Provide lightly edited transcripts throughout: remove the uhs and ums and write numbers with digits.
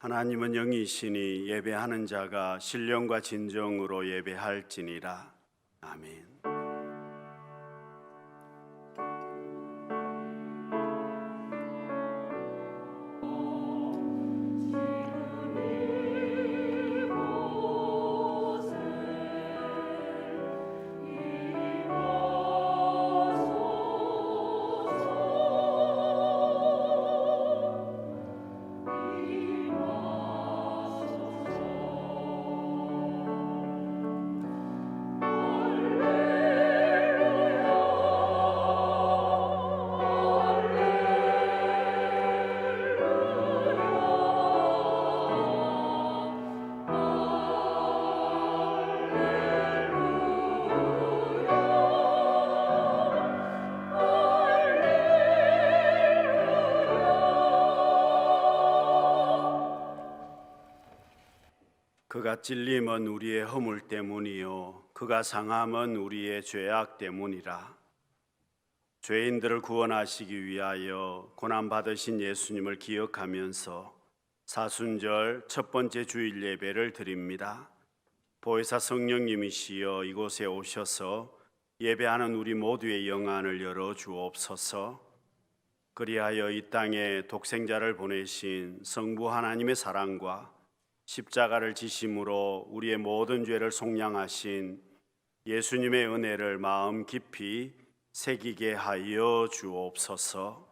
하나님은 영이시니 예배하는 자가 신령과 진정으로 예배할지니라. 아멘. 그가 찔림은 우리의 허물 때문이요 그가 상함은 우리의 죄악 때문이라. 죄인들을 구원하시기 위하여 고난 받으신 예수님을 기억하면서 사순절 첫 번째 주일 예배를 드립니다. 보혜사 성령님이시여 이곳에 오셔서 예배하는 우리 모두의 영안을 열어 주옵소서. 그리하여 이 땅에 독생자를 보내신 성부 하나님의 사랑과 십자가를 지심으로 우리의 모든 죄를 속량하신 예수님의 은혜를 마음 깊이 새기게 하여 주옵소서.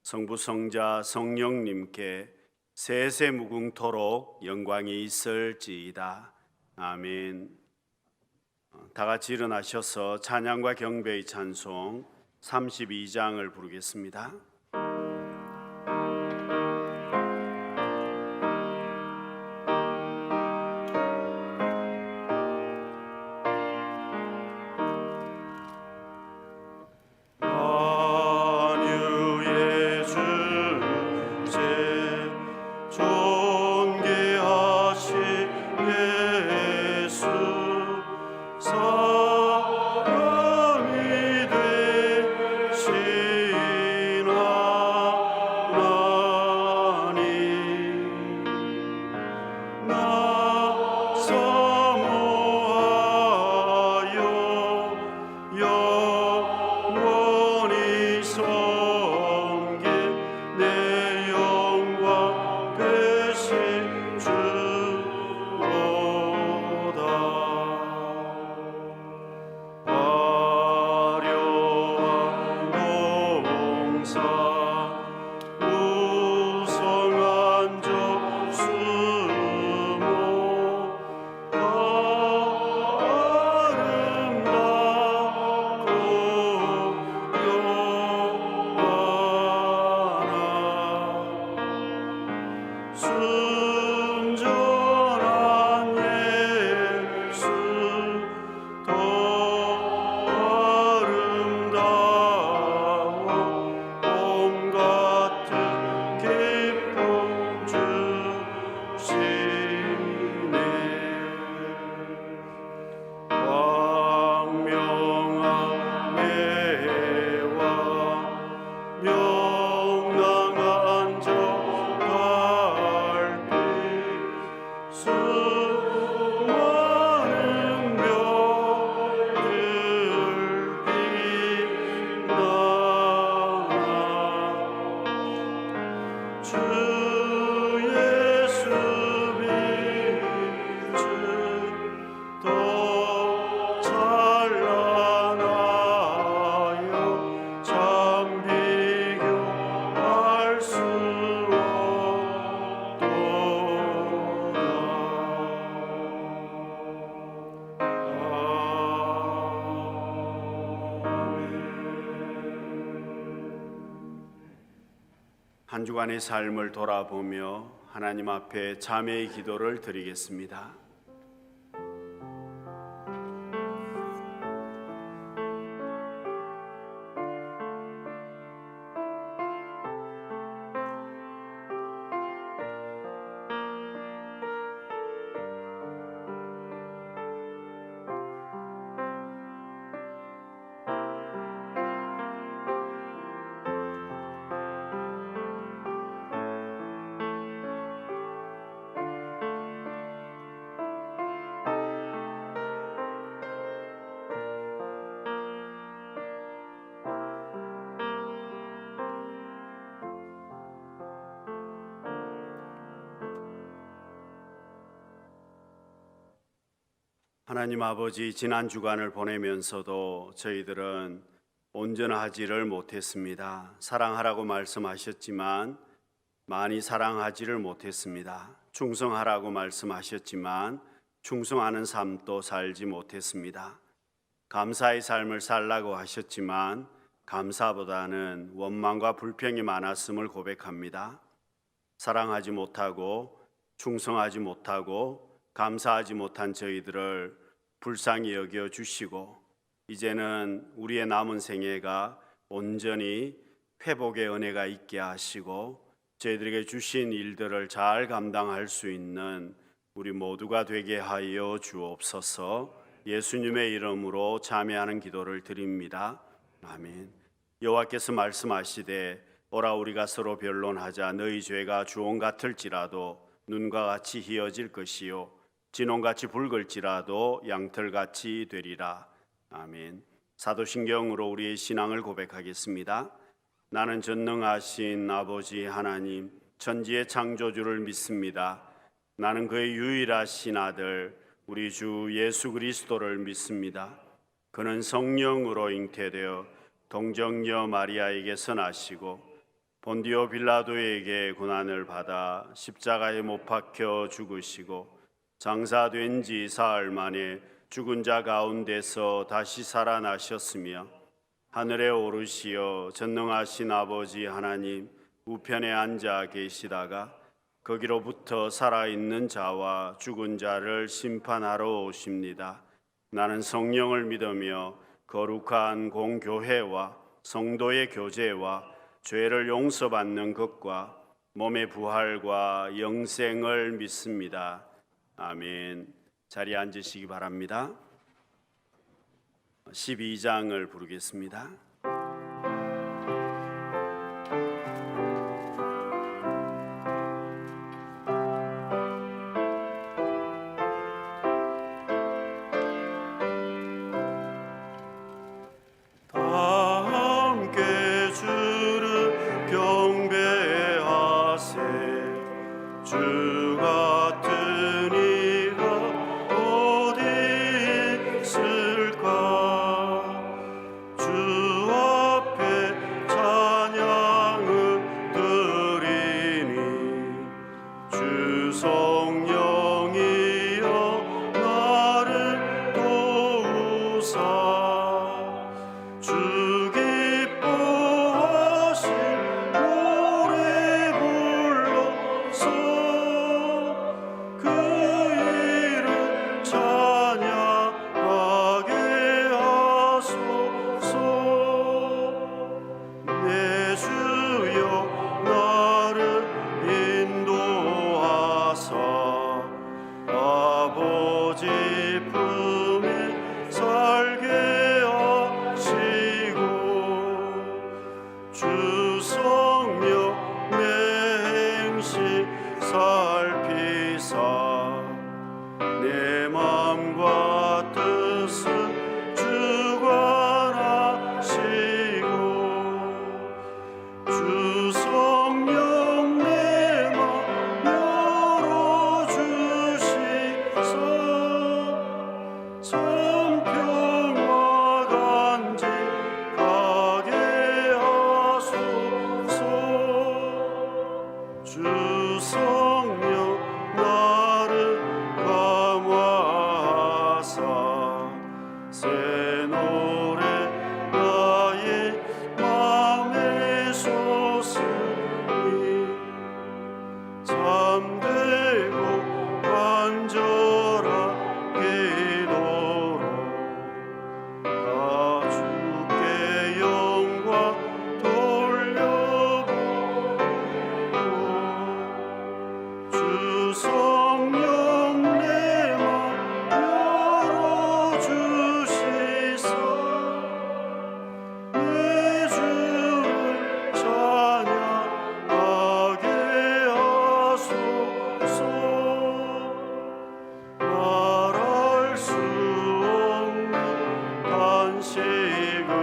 성부 성자 성령님께 세세 무궁토록 영광이 있을지이다. 아멘. 다 같이 일어나셔서 찬양과 경배의 찬송 32장을 부르겠습니다. 한 주간의 삶을 돌아보며 하나님 앞에 자매의 기도를 드리겠습니다. 하나님 아버지, 지난 주간을 보내면서도 저희들은 온전하지를 못했습니다. 사랑하라고 말씀하셨지만 많이 사랑하지를 못했습니다. 충성하라고 말씀하셨지만 충성하는 삶도 살지 못했습니다. 감사의 삶을 살라고 하셨지만 감사보다는 원망과 불평이 많았음을 고백합니다. 사랑하지 못하고 충성하지 못하고 감사하지 못한 저희들을 불쌍히 여겨 주시고 이제는 우리의 남은 생애가 온전히 회복의 은혜가 있게 하시고 저희들에게 주신 일들을 잘 감당할 수 있는 우리 모두가 되게 하여 주옵소서. 예수님의 이름으로 참여하는 기도를 드립니다. 아멘. 여호와께서 말씀하시되 오라 우리가 서로 변론하자. 너희 죄가 주홍 같을지라도 눈과 같이 희어질 것이요 진홍같이 붉을지라도 양털같이 되리라. 아멘. 사도신경으로 우리의 신앙을 고백하겠습니다. 나는 전능하신 아버지 하나님 천지의 창조주를 믿습니다. 나는 그의 유일하신 아들 우리 주 예수 그리스도를 믿습니다. 그는 성령으로 잉태되어 동정녀 마리아에게서 나시고 본디오 빌라도에게 고난을 받아 십자가에 못 박혀 죽으시고 장사된 지 사흘 만에 죽은 자 가운데서 다시 살아나셨으며 하늘에 오르시어 전능하신 아버지 하나님 우편에 앉아 계시다가 거기로부터 살아있는 자와 죽은 자를 심판하러 오십니다. 나는 성령을 믿으며 거룩한 공교회와 성도의 교제와 죄를 용서받는 것과 몸의 부활과 영생을 믿습니다. 아멘. 자리에 앉으시기 바랍니다. 12장을 부르겠습니다. 주 같은 이가 어디 있을까? 주 앞에 찬양을 드리니 주 성령이여 나를 도우사 주 기뻐하신 노래 불러서 그 이름 찬양하게 하소서. 내 주여 나를 인도하사 아버지 품에 살게 하시고 주 성령 내 행실 살피사 내 맘과 뜻을 주관하시고 주 성령 내 맘 열어주시소. 참 평화 간직하게 하소서. 주 성령 나를 감화하사 새 노래 나의 맘에 솟으니 참되고 간절한 기도로 다 주께 영광 돌려보고 주 성령 내 맘 열어주시사 내 주를 찬양하게 하소서. 말할 수 없는 단식으로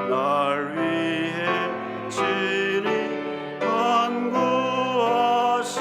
날 위해 친히 간구하시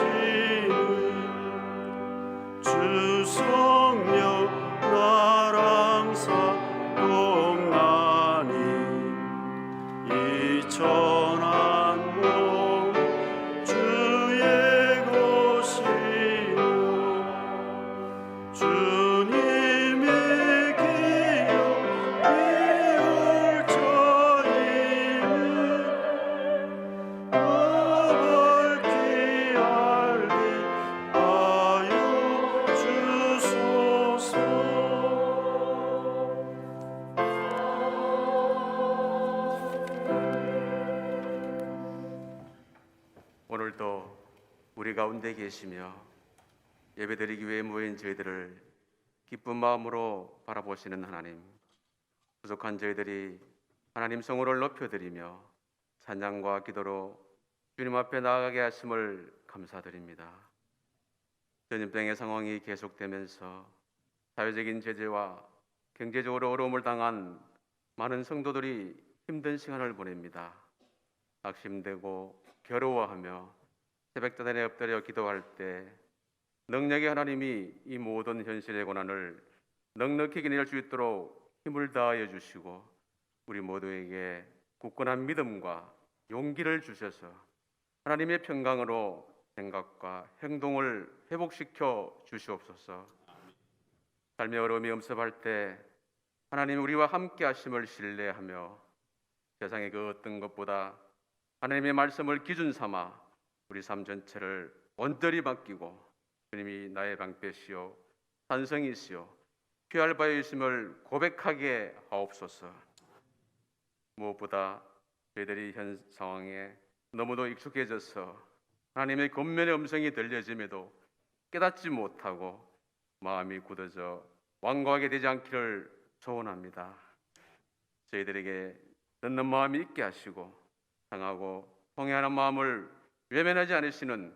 우리 가운데 계시며 예배드리기 위해 모인 저희들을 기쁜 마음으로 바라보시는 하나님, 부족한 저희들이 하나님 성호를 높여드리며 찬양과 기도로 주님 앞에 나아가게 하심을 감사드립니다. 전염병의 상황이 계속되면서 사회적인 제재와 경제적으로 어려움을 당한 많은 성도들이 힘든 시간을 보냅니다. 낙심되고 괴로워하며 새벽자단에 엎드려 기도할 때 능력의 하나님이 이 모든 현실의 고난을 넉넉히 이겨낼 수 있도록 힘을 다하여 주시고 우리 모두에게 굳건한 믿음과 용기를 주셔서 하나님의 평강으로 생각과 행동을 회복시켜 주시옵소서. 삶의 어려움이 엄습할 때 하나님 우리와 함께 하심을 신뢰하며 세상의 그 어떤 것보다 하나님의 말씀을 기준 삼아 우리 삶 전체를 온전히 맡기고 주님이 나의 방패시요 산성이시요 피할 바이심을 고백하게 하옵소서. 무엇보다 저희들이 현 상황에 너무도 익숙해져서 하나님의 권면의 음성이 들려짐에도 깨닫지 못하고 마음이 굳어져 완고하게 되지 않기를 소원합니다. 저희들에게 듣는 마음이 있게 하시고 상하고 통회하는 마음을 외면하지 않으시는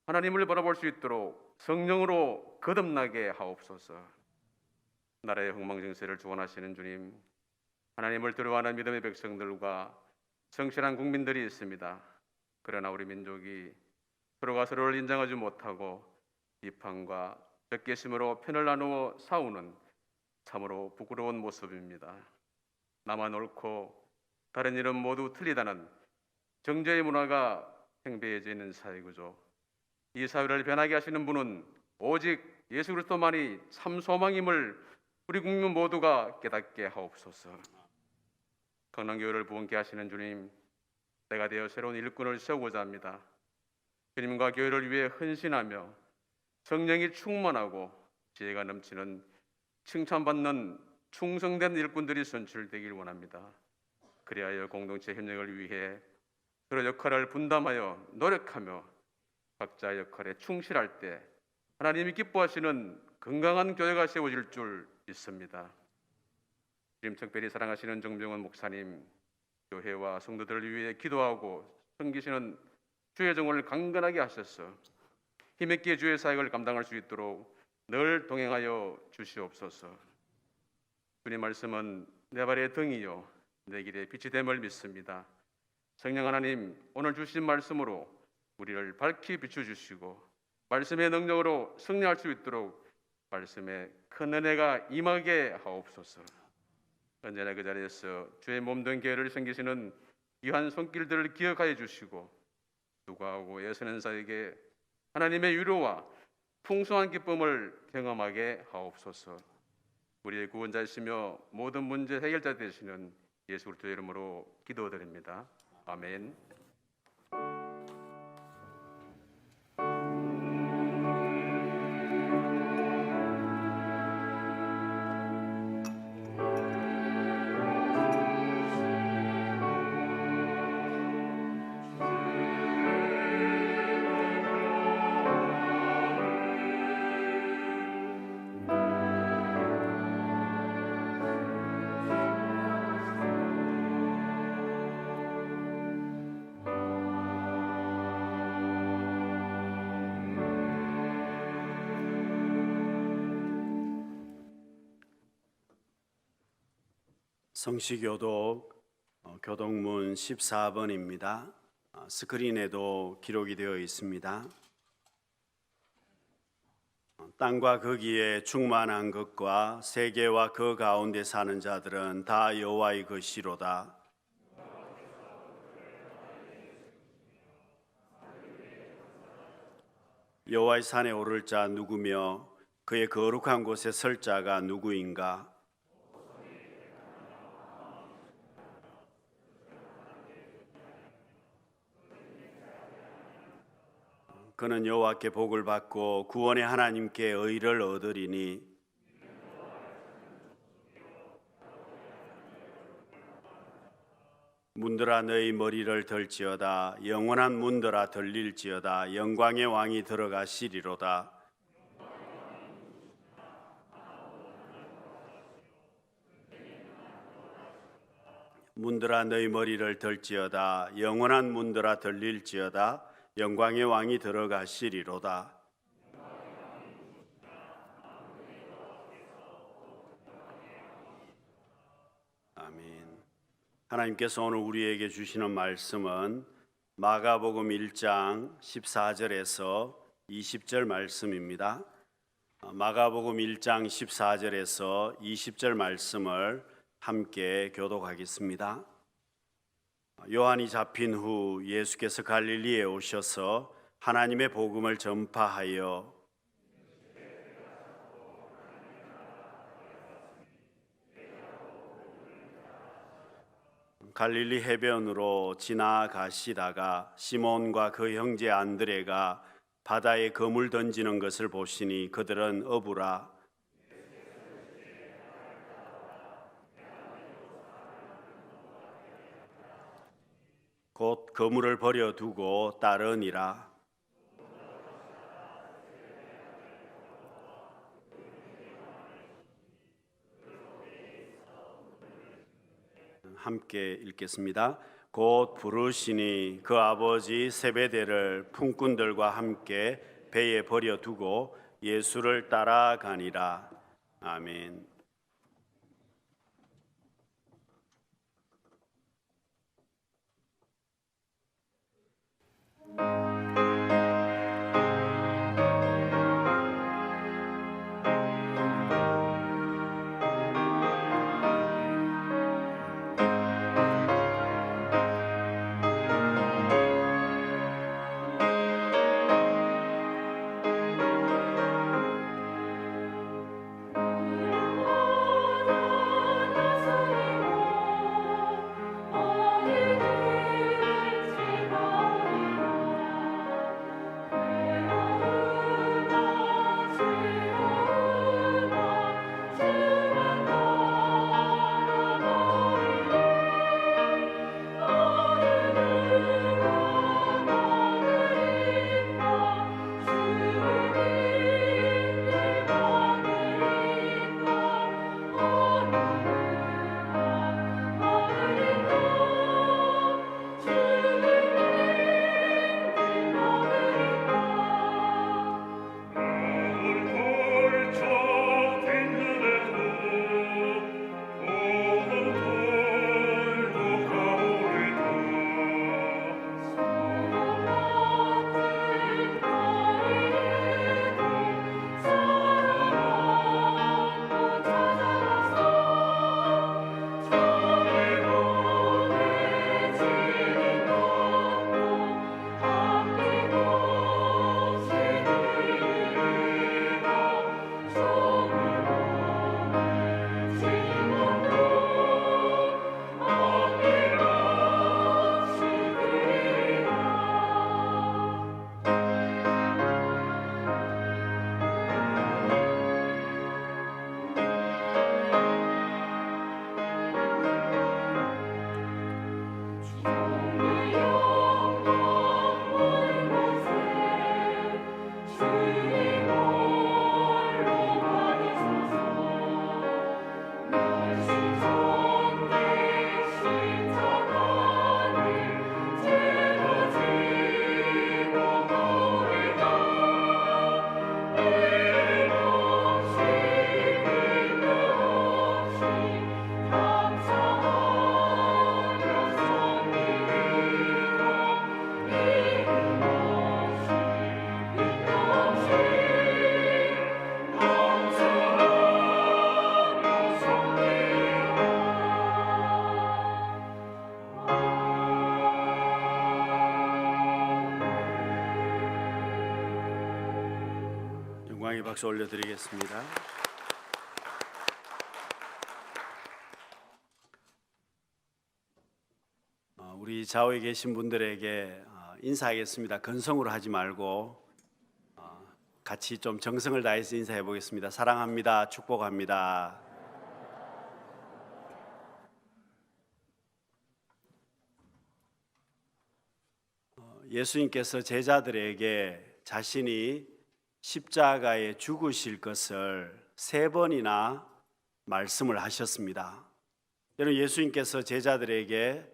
하나님을 바라볼 수 있도록 성령으로 거듭나게 하옵소서. 나라의 흥망정쇠를 주관하시는 주님, 하나님을 두려워하는 믿음의 백성들과 성실한 국민들이 있습니다. 그러나 우리 민족이 서로가 서로를 인정하지 못하고 비판과 적개심으로 편을 나누어 싸우는 참으로 부끄러운 모습입니다. 나만 옳고 다른 일은 모두 틀리다는 정죄의 문화가 팽배해져 있는 사회구조, 이 사회를 변하게 하시는 분은 오직 예수 그리스도만이 참 소망임을 우리 국민 모두가 깨닫게 하옵소서. 강남교회를 부흥케 하시는 주님, 때가 되어 새로운 일꾼을 세우고자 합니다. 주님과 교회를 위해 헌신하며 성령이 충만하고 지혜가 넘치는 칭찬받는 충성된 일꾼들이 선출되길 원합니다. 그리하여 공동체 협력을 위해 서로 역할을 분담하여 노력하며 각자 역할에 충실할 때 하나님이 기뻐하시는 건강한 교회가 세워질 줄 믿습니다. 주님 특별히 사랑하시는 정병원 목사님, 교회와 성도들을 위해 기도하고 섬기시는 주의 정원을 강건하게 하셔서 힘있게 주의 사역을 감당할 수 있도록 늘 동행하여 주시옵소서. 주님 말씀은 내 발의 등이요 내 길의 빛이 됨을 믿습니다. 성령 하나님, 오늘 주신 말씀으로 우리를 밝히 비춰주시고 말씀의 능력으로 승리할 수 있도록 말씀에 큰 은혜가 임하게 하옵소서. 언제나 그 자리에서 주의 몸된 교회를 섬기시는 귀한 손길들을 기억하여 주시고 수고하고 애쓰는 자에게 하나님의 위로와 풍성한 기쁨을 경험하게 하옵소서. 우리의 구원자이시며 모든 문제 해결자 되시는 예수 그리스도의 이름으로 기도드립니다. 아멘. 성시교독 교독문 14번입니다. 스크린에도 기록이 되어 있습니다. 땅과 거기에 충만한 것과 세계와 그 가운데 사는 자들은 다 여호와의 것이로다. 여호와의 산에 오를 자 누구며 그의 거룩한 곳에 설 자가 누구인가? 그는 여호와께 복을 받고 구원의 하나님께 의를 얻으리니 문들아 너희 머리를 들지어다. 영원한 문들아 들릴지어다. 영광의 왕이 들어가시리로다. 문들아 너희 머리를 들지어다. 영원한 문들아 들릴지어다. 영광의 왕이 들어가시리로다. 아멘. 하나님께서 오늘 우리에게 주시는 말씀은 마가복음 1장 14절에서 20절 말씀입니다. 마가복음 1장 14절에서 20절 말씀을 함께 교독하겠습니다. 요한이 잡힌 후 예수께서 갈릴리에 오셔서 하나님의 복음을 전파하여 갈릴리 해변으로 지나가시다가 시몬과 그 형제 안드레가 바다에 그물 던지는 것을 보시니 그들은 어부라. 곧 그물을 버려두고 따르니라. 함께 읽겠습니다. 곧 부르시니 그 아버지 세베대를 품꾼들과 함께 배에 버려두고 예수를 따라가니라. 아멘. 영광의 박수 올려드리겠습니다. 우리 좌우에 계신 분들에게 인사하겠습니다. 건성으로 하지 말고 같이 좀 정성을 다해서 인사해 보겠습니다. 사랑합니다. 축복합니다. 예수님께서 제자들에게 자신이 십자가에 죽으실 것을 3번이나 말씀을 하셨습니다. 여러분, 예수님께서 제자들에게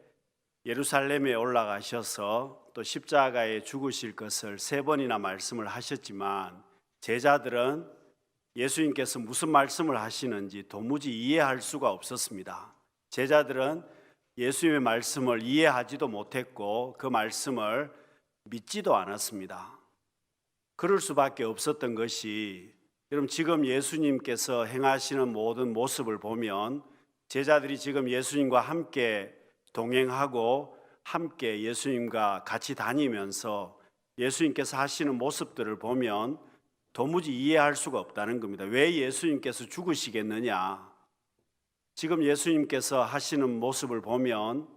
예루살렘에 올라가셔서 또 십자가에 죽으실 것을 3번이나 말씀을 하셨지만 제자들은 예수님께서 무슨 말씀을 하시는지 도무지 이해할 수가 없었습니다. 제자들은 예수님의 말씀을 이해하지도 못했고 그 말씀을 믿지도 않았습니다. 그럴 수밖에 없었던 것이, 여러분, 지금 예수님께서 행하시는 모든 모습을 보면 제자들이 지금 예수님과 함께 동행하고 함께 예수님과 같이 다니면서 예수님께서 하시는 모습들을 보면 도무지 이해할 수가 없다는 겁니다. 왜 예수님께서 죽으시겠느냐? 지금 예수님께서 하시는 모습을 보면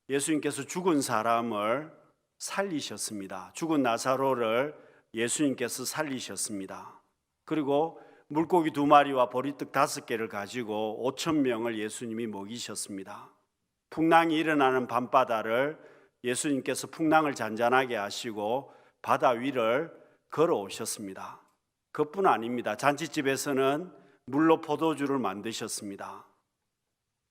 예수님께서 죽은 사람을 살리셨습니다. 죽은 나사로를 예수님께서 살리셨습니다. 그리고 물고기 2마리와 보리떡 5개를 가지고 5,000명을 예수님이 먹이셨습니다. 풍랑이 일어나는 밤바다를 예수님께서 풍랑을 잔잔하게 하시고 바다 위를 걸어오셨습니다. 그뿐 아닙니다. 잔치집에서는 물로 포도주를 만드셨습니다.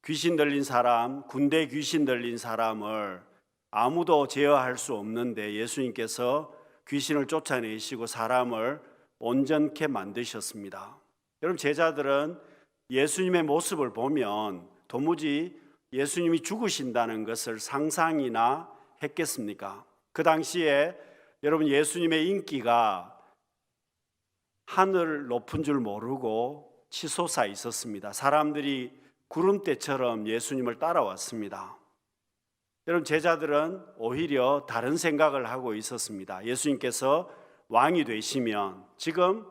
귀신 들린 사람, 군대 귀신 들린 사람을 아무도 제어할 수 없는데 예수님께서 귀신을 쫓아내시고 사람을 온전케 만드셨습니다. 여러분, 제자들은 예수님의 모습을 보면 도무지 예수님이 죽으신다는 것을 상상이나 했겠습니까? 그 당시에 여러분, 예수님의 인기가 하늘 높은 줄 모르고 치솟아 있었습니다. 사람들이 구름대처럼 예수님을 따라왔습니다. 여러분, 제자들은 오히려 다른 생각을 하고 있었습니다. 예수님께서 왕이 되시면, 지금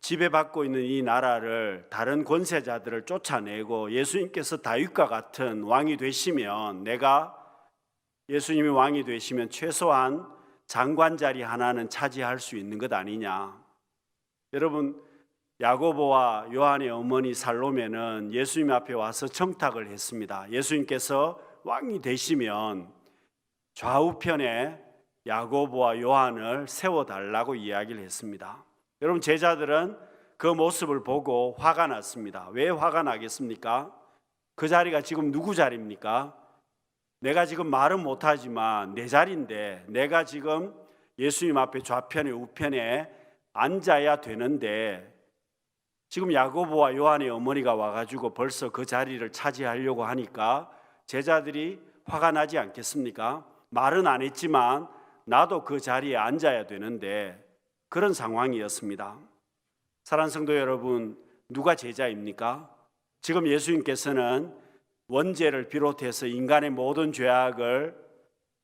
지배받고 있는 이 나라를 다른 권세자들을 쫓아내고 예수님께서 다윗과 같은 왕이 되시면, 내가 예수님이 왕이 되시면 최소한 장관 자리 하나는 차지할 수 있는 것 아니냐. 여러분, 야고보와 요한의 어머니 살로메는 예수님 앞에 와서 청탁을 했습니다. 예수님께서 왕이 되시면 좌우편에 야고보와 요한을 세워달라고 이야기를 했습니다. 여러분, 제자들은 그 모습을 보고 화가 났습니다. 왜 화가 나겠습니까? 그 자리가 지금 누구 자리입니까? 내가 지금 말은 못하지만 내 자리인데, 내가 지금 예수님 앞에 좌편에 우편에 앉아야 되는데 지금 야고보와 요한의 어머니가 와가지고 벌써 그 자리를 차지하려고 하니까 제자들이 화가 나지 않겠습니까? 말은 안 했지만 나도 그 자리에 앉아야 되는데, 그런 상황이었습니다. 사랑하는 성도 여러분, 누가 제자입니까? 지금 예수님께서는 원죄를 비롯해서 인간의 모든 죄악을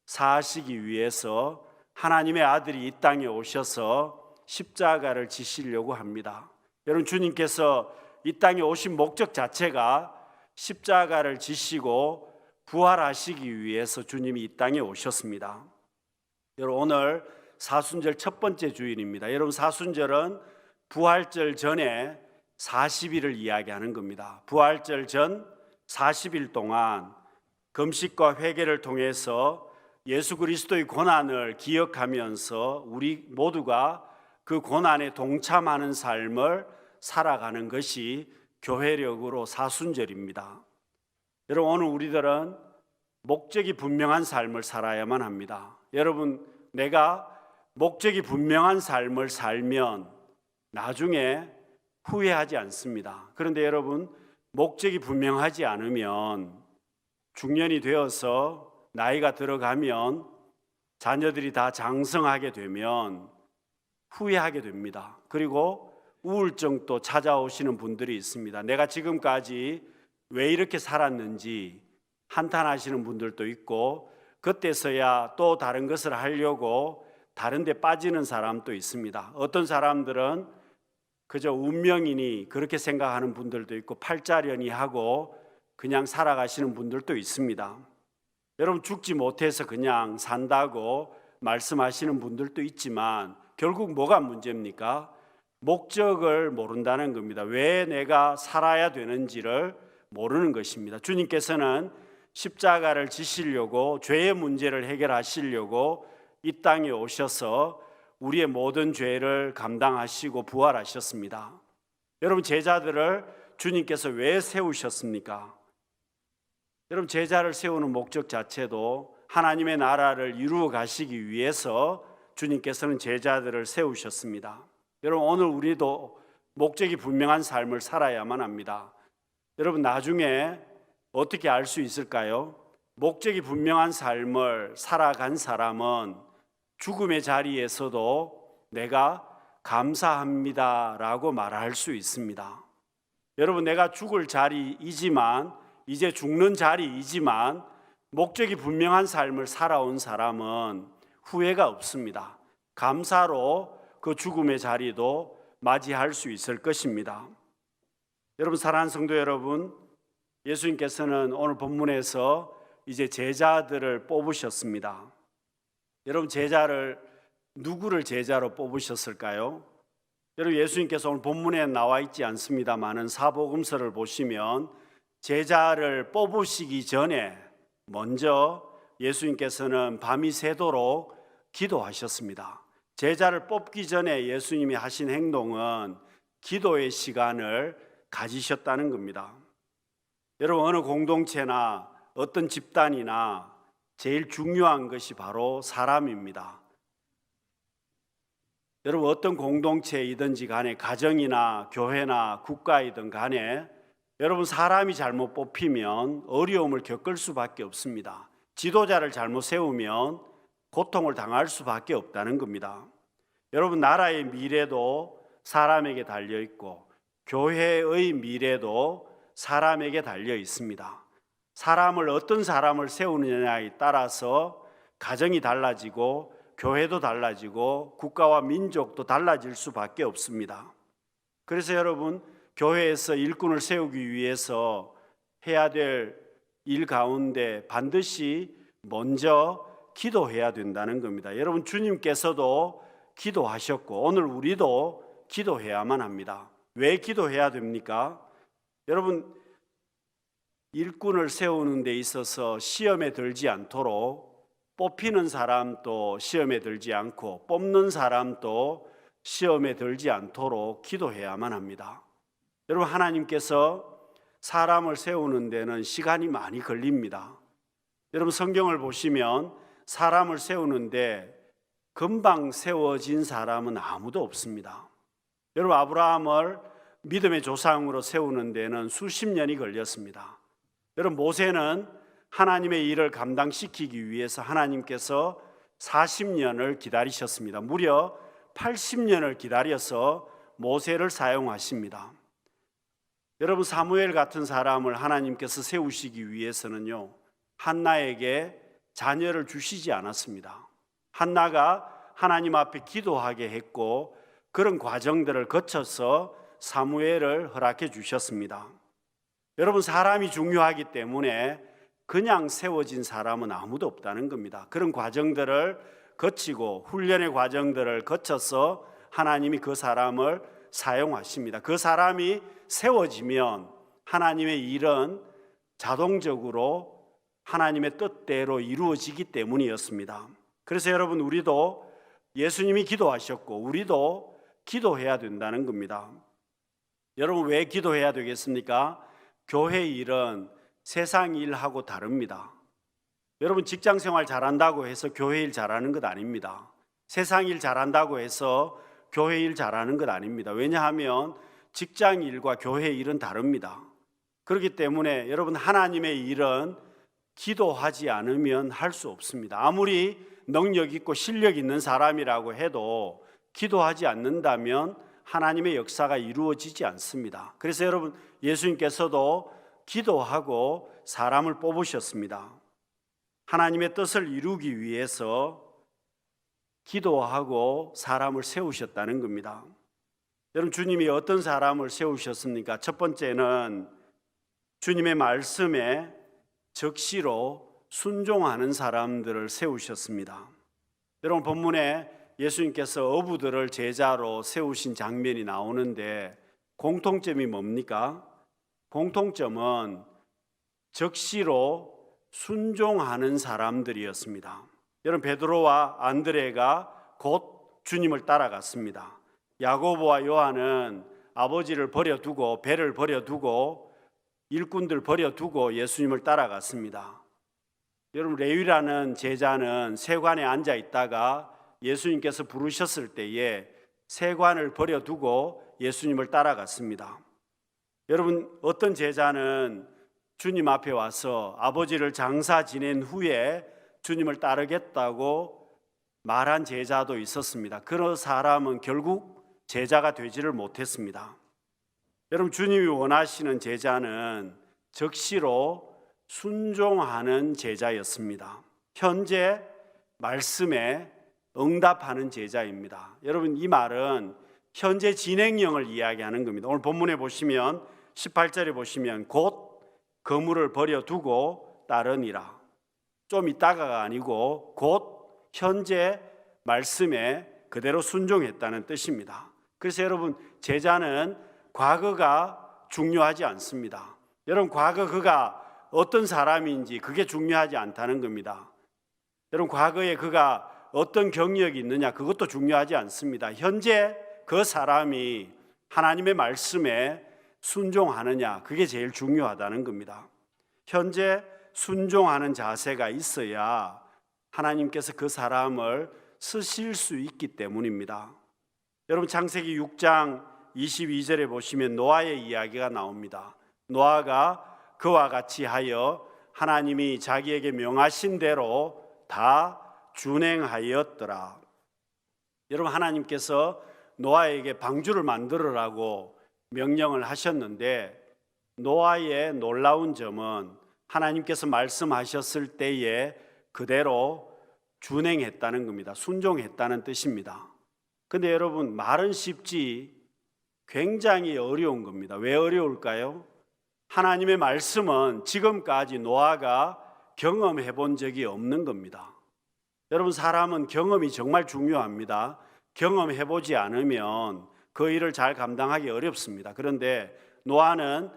사하시기 위해서 하나님의 아들이 이 땅에 오셔서 십자가를 지시려고 합니다. 여러분, 주님께서 이 땅에 오신 목적 자체가 십자가를 지시고 부활하시기 위해서 주님이 이 땅에 오셨습니다. 여러분, 오늘 사순절 첫 번째 주일입니다. 여러분, 사순절은 부활절 전에 40일을 이야기하는 겁니다. 부활절 전 40일 동안 금식과 회개를 통해서 예수 그리스도의 고난을 기억하면서 우리 모두가 그 고난에 동참하는 삶을 살아가는 것이 교회력으로 사순절입니다. 여러분, 오늘 우리들은 목적이 분명한 삶을 살아야만 합니다. 여러분, 내가 목적이 분명한 삶을 살면 나중에 후회하지 않습니다. 그런데 여러분, 목적이 분명하지 않으면 중년이 되어서 나이가 들어가면 자녀들이 다 장성하게 되면 후회하게 됩니다. 그리고 우울증도 찾아오시는 분들이 있습니다. 내가 지금까지 왜 이렇게 살았는지 한탄하시는 분들도 있고, 그때서야 또 다른 것을 하려고 다른 데 빠지는 사람도 있습니다. 어떤 사람들은 그저 운명이니 그렇게 생각하는 분들도 있고, 팔자련이 하고 그냥 살아가시는 분들도 있습니다. 여러분, 죽지 못해서 그냥 산다고 말씀하시는 분들도 있지만 결국 뭐가 문제입니까? 목적을 모른다는 겁니다. 왜 내가 살아야 되는지를 모르는 것입니다. 주님께서는 십자가를 지시려고 죄의 문제를 해결하시려고 이 땅에 오셔서 우리의 모든 죄를 감당하시고 부활하셨습니다. 여러분, 제자들을 주님께서 왜 세우셨습니까? 여러분, 제자를 세우는 목적 자체도 하나님의 나라를 이루어 가시기 위해서 주님께서는 제자들을 세우셨습니다. 여러분, 오늘 우리도 목적이 분명한 삶을 살아야만 합니다. 여러분, 나중에 어떻게 알 수 있을까요? 목적이 분명한 삶을 살아간 사람은 죽음의 자리에서도 내가 감사합니다라고 말할 수 있습니다. 여러분, 내가 죽을 자리이지만, 이제 죽는 자리이지만 목적이 분명한 삶을 살아온 사람은 후회가 없습니다. 감사로 그 죽음의 자리도 맞이할 수 있을 것입니다. 여러분, 사랑하는 성도 여러분, 예수님께서는 오늘 본문에서 이제 제자들을 뽑으셨습니다. 여러분, 누구를 제자로 뽑으셨을까요? 여러분, 예수님께서 오늘 본문에 나와 있지 않습니다만은 사복음서를 보시면 제자를 뽑으시기 전에 먼저 예수님께서는 밤이 새도록 기도하셨습니다. 제자를 뽑기 전에 예수님이 하신 행동은 기도의 시간을 가지셨다는 겁니다. 여러분, 어느 공동체나 어떤 집단이나 제일 중요한 것이 바로 사람입니다. 여러분, 어떤 공동체이든지 간에, 가정이나 교회나 국가이든 간에 여러분, 사람이 잘못 뽑히면 어려움을 겪을 수밖에 없습니다. 지도자를 잘못 세우면 고통을 당할 수밖에 없다는 겁니다. 여러분, 나라의 미래도 사람에게 달려 있고 교회의 미래도 사람에게 달려 있습니다. 어떤 사람을 세우느냐에 따라서 가정이 달라지고 교회도 달라지고 국가와 민족도 달라질 수밖에 없습니다. 그래서 여러분, 교회에서 일꾼을 세우기 위해서 해야 될 일 가운데 반드시 먼저 기도해야 된다는 겁니다. 여러분, 주님께서도 기도하셨고 오늘 우리도 기도해야만 합니다. 왜 기도해야 됩니까? 여러분, 일꾼을 세우는 데 있어서 시험에 들지 않도록 뽑히는 사람도 시험에 들지 않고 뽑는 사람도 시험에 들지 않도록 기도해야만 합니다. 여러분, 하나님께서 사람을 세우는 데는 시간이 많이 걸립니다. 여러분, 성경을 보시면 사람을 세우는데 금방 세워진 사람은 아무도 없습니다. 여러분, 아브라함을 믿음의 조상으로 세우는 데는 수십 년이 걸렸습니다. 여러분, 모세는 하나님의 일을 감당시키기 위해서 하나님께서 40년을 기다리셨습니다. 무려 80년을 기다려서 모세를 사용하십니다. 여러분, 사무엘 같은 사람을 하나님께서 세우시기 위해서는요, 한나에게 자녀를 주시지 않았습니다. 한나가 하나님 앞에 기도하게 했고 그런 과정들을 거쳐서 사무엘을 허락해 주셨습니다. 여러분, 사람이 중요하기 때문에 그냥 세워진 사람은 아무도 없다는 겁니다. 그런 과정들을 거치고 훈련의 과정들을 거쳐서 하나님이 그 사람을 사용하십니다. 그 사람이 세워지면 하나님의 일은 자동적으로 하나님의 뜻대로 이루어지기 때문이었습니다. 그래서 여러분, 우리도 예수님이 기도하셨고 우리도 기도해야 된다는 겁니다. 여러분, 왜 기도해야 되겠습니까? 교회 일은 세상 일하고 다릅니다. 여러분, 직장 생활 잘한다고 해서 교회 일 잘하는 것 아닙니다. 세상 일 잘한다고 해서 교회 일 잘하는 것 아닙니다. 왜냐하면 직장 일과 교회 일은 다릅니다. 그렇기 때문에 여러분, 하나님의 일은 기도하지 않으면 할 수 없습니다. 아무리 능력 있고 실력 있는 사람이라고 해도 기도하지 않는다면 하나님의 역사가 이루어지지 않습니다. 그래서 여러분, 예수님께서도 기도하고 사람을 뽑으셨습니다. 하나님의 뜻을 이루기 위해서 기도하고 사람을 세우셨다는 겁니다. 여러분, 주님이 어떤 사람을 세우셨습니까? 첫 번째는 주님의 말씀에 적시로 순종하는 사람들을 세우셨습니다. 여러분, 본문에 예수님께서 어부들을 제자로 세우신 장면이 나오는데 공통점이 뭡니까? 공통점은 적시로 순종하는 사람들이었습니다. 여러분, 베드로와 안드레가 곧 주님을 따라갔습니다. 야고보와 요한은 아버지를 버려두고, 배를 버려두고, 일꾼들 버려두고 예수님을 따라갔습니다. 여러분, 레위라는 제자는 세관에 앉아 있다가 예수님께서 부르셨을 때에 세관을 버려두고 예수님을 따라갔습니다. 여러분, 어떤 제자는 주님 앞에 와서 아버지를 장사 지낸 후에 주님을 따르겠다고 말한 제자도 있었습니다. 그런 사람은 결국 제자가 되지를 못했습니다. 여러분, 주님이 원하시는 제자는 적시로 순종하는 제자였습니다. 현재 말씀에 응답하는 제자입니다. 여러분, 이 말은 현재 진행형을 이야기하는 겁니다. 오늘 본문에 보시면 18절에 보시면 곧 거물을 버려두고 따르니라. 좀 있다가가 아니고 곧 현재 말씀에 그대로 순종했다는 뜻입니다. 그래서 여러분, 제자는 과거가 중요하지 않습니다. 여러분, 과거 그가 어떤 사람인지 그게 중요하지 않다는 겁니다. 여러분, 과거에 그가 어떤 경력이 있느냐 그것도 중요하지 않습니다. 현재 그 사람이 하나님의 말씀에 순종하느냐 그게 제일 중요하다는 겁니다. 현재 순종하는 자세가 있어야 하나님께서 그 사람을 쓰실 수 있기 때문입니다. 여러분, 창세기 6장 22절에 보시면 노아의 이야기가 나옵니다. 노아가 그와 같이 하여 하나님이 자기에게 명하신 대로 다 준행하였더라. 여러분, 하나님께서 노아에게 방주를 만들으라고 명령을 하셨는데 노아의 놀라운 점은 하나님께서 말씀하셨을 때에 그대로 준행했다는 겁니다. 순종했다는 뜻입니다. 근데 여러분, 말은 쉽지 굉장히 어려운 겁니다. 왜 어려울까요? 하나님의 말씀은 지금까지 노아가 경험해 본 적이 없는 겁니다. 여러분, 사람은 경험이 정말 중요합니다. 경험해 보지 않으면 그 일을 잘 감당하기 어렵습니다. 그런데 노아는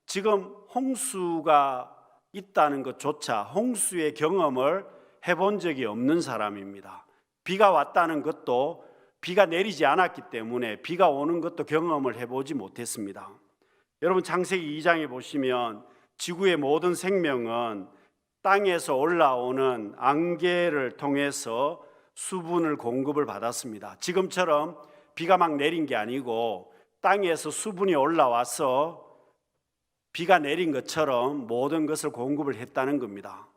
지금 홍수가 있다는 것조차 홍수의 경험을 해본 적이 없는 사람입니다. 비가 왔다는 것도 비가 내리지 않았기 때문에 비가 오는 것도 경험을 해보지 못했습니다. 여러분, 창세기 2장에 보시면 지구의 모든 생명은 땅에서 올라오는 안개를 통해서 수분을 공급을 받았습니다. 지금처럼 비가 막 내린 게 아니고 땅에서 수분이 올라와서 비가 내린 것처럼 모든 것을 공급을 했다는 겁니다.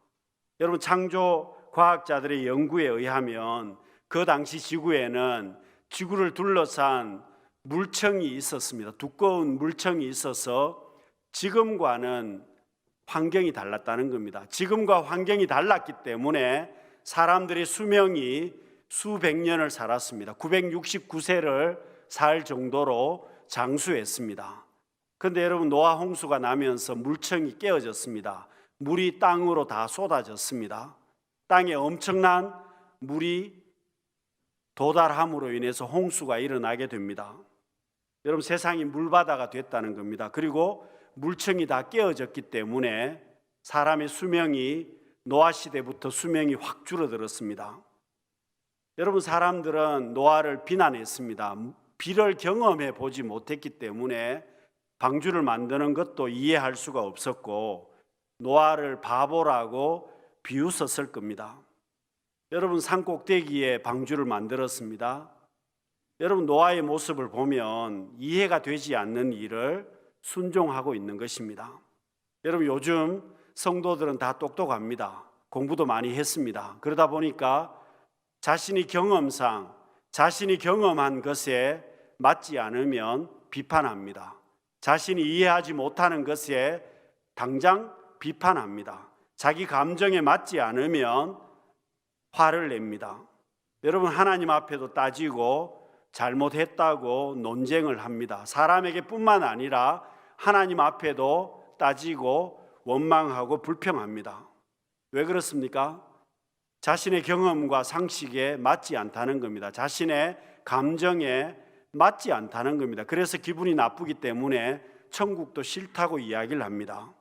여러분, 창조 과학자들의 연구에 의하면 그 당시 지구에는 지구를 둘러싼 물청이 있었습니다. 두꺼운 물청이 있어서 지금과는 환경이 달랐다는 겁니다. 지금과 환경이 달랐기 때문에 사람들의 수명이 수백 년을 살았습니다. 969세를 살 정도로 장수했습니다. 그런데 여러분, 노아 홍수가 나면서 물청이 깨어졌습니다. 물이 땅으로 다 쏟아졌습니다. 땅에 엄청난 물이 도달함으로 인해서 홍수가 일어나게 됩니다. 여러분, 세상이 물바다가 됐다는 겁니다. 그리고 물청이 다 깨어졌기 때문에 사람의 수명이 노아 시대부터 수명이 확 줄어들었습니다. 여러분, 사람들은 노아를 비난했습니다. 비를 경험해 보지 못했기 때문에 방주를 만드는 것도 이해할 수가 없었고 노아를 바보라고 비웃었을 겁니다. 여러분, 산 꼭대기에 방주를 만들었습니다. 여러분, 노아의 모습을 보면 이해가 되지 않는 일을 순종하고 있는 것입니다. 여러분, 요즘 성도들은 다 똑똑합니다. 공부도 많이 했습니다. 그러다 보니까 자신이 경험상 자신이 경험한 것에 맞지 않으면 비판합니다. 자신이 이해하지 못하는 것에 당장 비판합니다. 자기 감정에 맞지 않으면 화를 냅니다. 여러분, 하나님 앞에도 따지고 잘못했다고 논쟁을 합니다. 사람에게 뿐만 아니라 하나님 앞에도 따지고 원망하고 불평합니다. 왜 그렇습니까? 자신의 경험과 상식에 맞지 않다는 겁니다. 자신의 감정에 맞지 않다는 겁니다. 그래서 기분이 나쁘기 때문에 천국도 싫다고 이야기를 합니다.